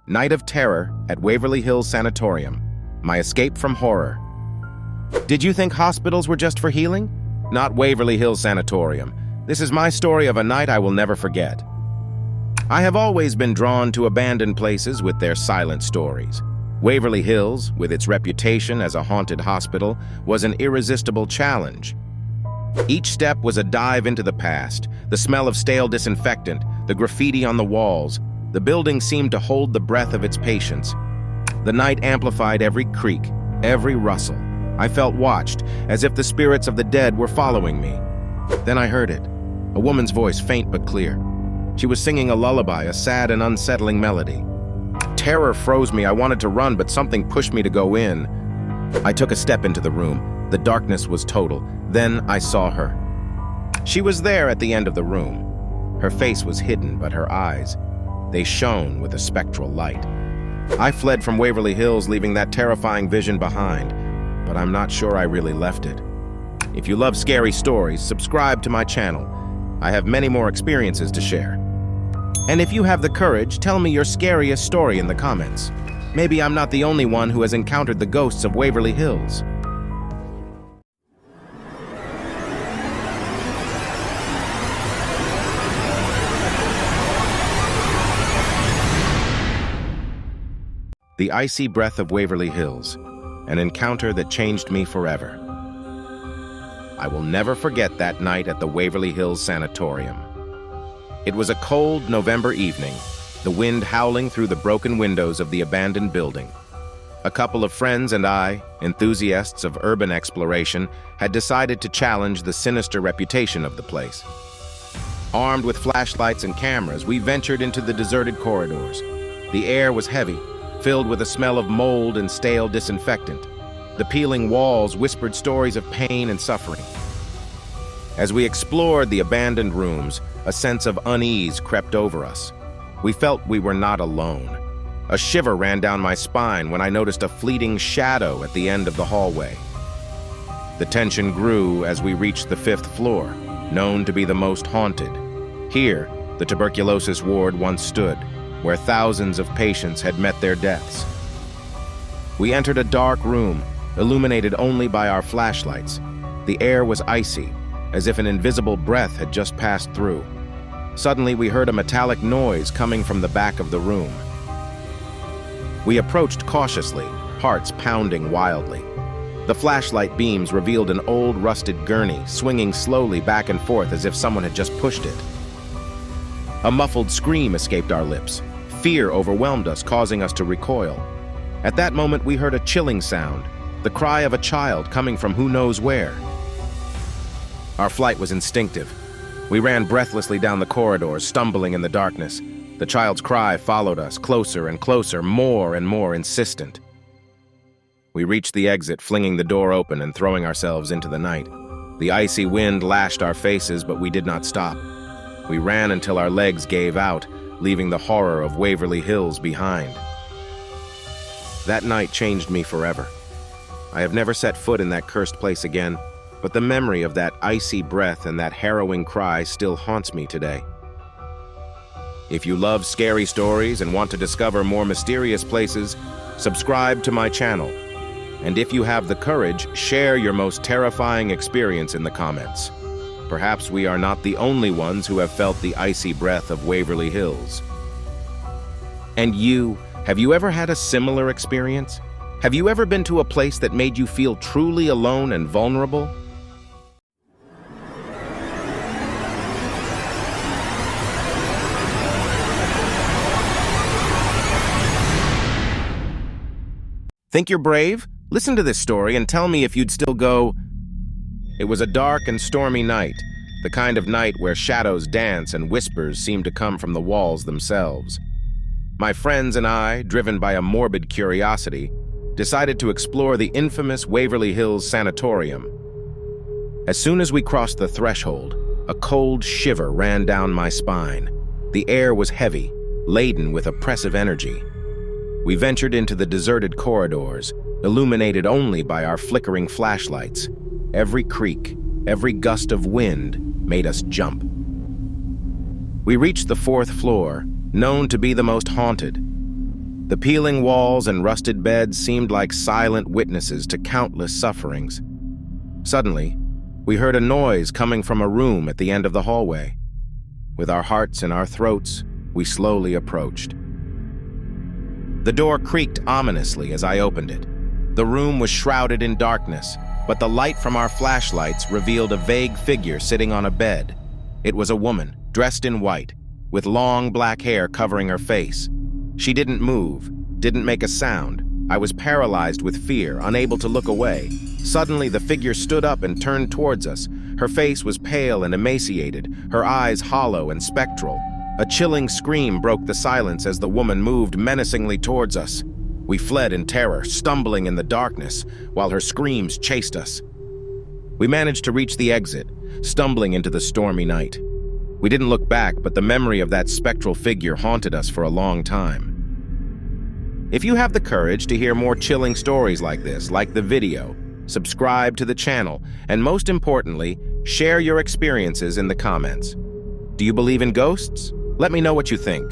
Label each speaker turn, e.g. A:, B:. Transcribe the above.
A: Night of Terror at Waverly Hills Sanatorium. My escape from horror. Did you think hospitals were just for healing? Not Waverly Hills Sanatorium. This is my story of a night I will never forget. I have always been drawn to abandoned places with their silent stories. Waverly Hills, with its reputation as a haunted hospital, was an irresistible challenge. Each step was a dive into the past, the smell of stale disinfectant, the graffiti on the walls. The building seemed to hold the breath of its patients. The night amplified every creak, every rustle. I felt watched, as if the spirits of the dead were following me. Then I heard it, a woman's voice, faint but clear. She was singing a lullaby, a sad and unsettling melody. Terror froze me. I wanted to run, but something pushed me to go in. I took a step into the room. The darkness was total. Then I saw her. She was there at the end of the room. Her face was hidden, but her eyes, they shone with a spectral light. I fled from Waverly Hills, leaving that terrifying vision behind, but I'm not sure I really left it. If you love scary stories, subscribe to my channel. I have many more experiences to share. And if you have the courage, tell me your scariest story in the comments. Maybe I'm not the only one who has encountered the ghosts of Waverly Hills. The icy breath of Waverly Hills, an encounter that changed me forever. I will never forget that night at the Waverly Hills Sanatorium. It was a cold November evening, the wind howling through the broken windows of the abandoned building. A couple of friends and I, enthusiasts of urban exploration, had decided to challenge the sinister reputation of the place. Armed with flashlights and cameras, we ventured into the deserted corridors. The air was heavy, filled with a smell of mold and stale disinfectant. The peeling walls whispered stories of pain and suffering. As we explored the abandoned rooms, a sense of unease crept over us. We felt we were not alone. A shiver ran down my spine when I noticed a fleeting shadow at the end of the hallway. The tension grew as we reached the 5th floor, known to be the most haunted. Here, the tuberculosis ward once stood, where thousands of patients had met their deaths. We entered a dark room, illuminated only by our flashlights. The air was icy, as if an invisible breath had just passed through. Suddenly, we heard a metallic noise coming from the back of the room. We approached cautiously, hearts pounding wildly. The flashlight beams revealed an old rusted gurney, swinging slowly back and forth as if someone had just pushed it. A muffled scream escaped our lips. Fear overwhelmed us, causing us to recoil. At that moment, we heard a chilling sound, the cry of a child coming from who knows where. Our flight was instinctive. We ran breathlessly down the corridors, stumbling in the darkness. The child's cry followed us, closer and closer, more and more insistent. We reached the exit, flinging the door open and throwing ourselves into the night. The icy wind lashed our faces, but we did not stop. We ran until our legs gave out, leaving the horror of Waverly Hills behind. That night changed me forever. I have never set foot in that cursed place again, but the memory of that icy breath and that harrowing cry still haunts me today. If you love scary stories and want to discover more mysterious places, subscribe to my channel. And if you have the courage, share your most terrifying experience in the comments. Perhaps we are not the only ones who have felt the icy breath of Waverly Hills. And you, have you ever had a similar experience? Have you ever been to a place that made you feel truly alone and vulnerable? Think you're brave? Listen to this story and tell me if you'd still go. It was a dark and stormy night, the kind of night where shadows dance and whispers seem to come from the walls themselves. My friends and I, driven by a morbid curiosity, decided to explore the infamous Waverly Hills Sanatorium. As soon as we crossed the threshold, a cold shiver ran down my spine. The air was heavy, laden with oppressive energy. We ventured into the deserted corridors, illuminated only by our flickering flashlights. Every creak, every gust of wind made us jump. We reached the 4th floor, known to be the most haunted. The peeling walls and rusted beds seemed like silent witnesses to countless sufferings. Suddenly, we heard a noise coming from a room at the end of the hallway. With our hearts in our throats, we slowly approached. The door creaked ominously as I opened it. The room was shrouded in darkness, but the light from our flashlights revealed a vague figure sitting on a bed. It was a woman, dressed in white, with long black hair covering her face. She didn't move, didn't make a sound. I was paralyzed with fear, unable to look away. Suddenly, the figure stood up and turned towards us. Her face was pale and emaciated, her eyes hollow and spectral. A chilling scream broke the silence as the woman moved menacingly towards us. We fled in terror, stumbling in the darkness, while her screams chased us. We managed to reach the exit, stumbling into the stormy night. We didn't look back, but the memory of that spectral figure haunted us for a long time. If you have the courage to hear more chilling stories like this, like the video, subscribe to the channel, and most importantly, share your experiences in the comments. Do you believe in ghosts? Let me know what you think.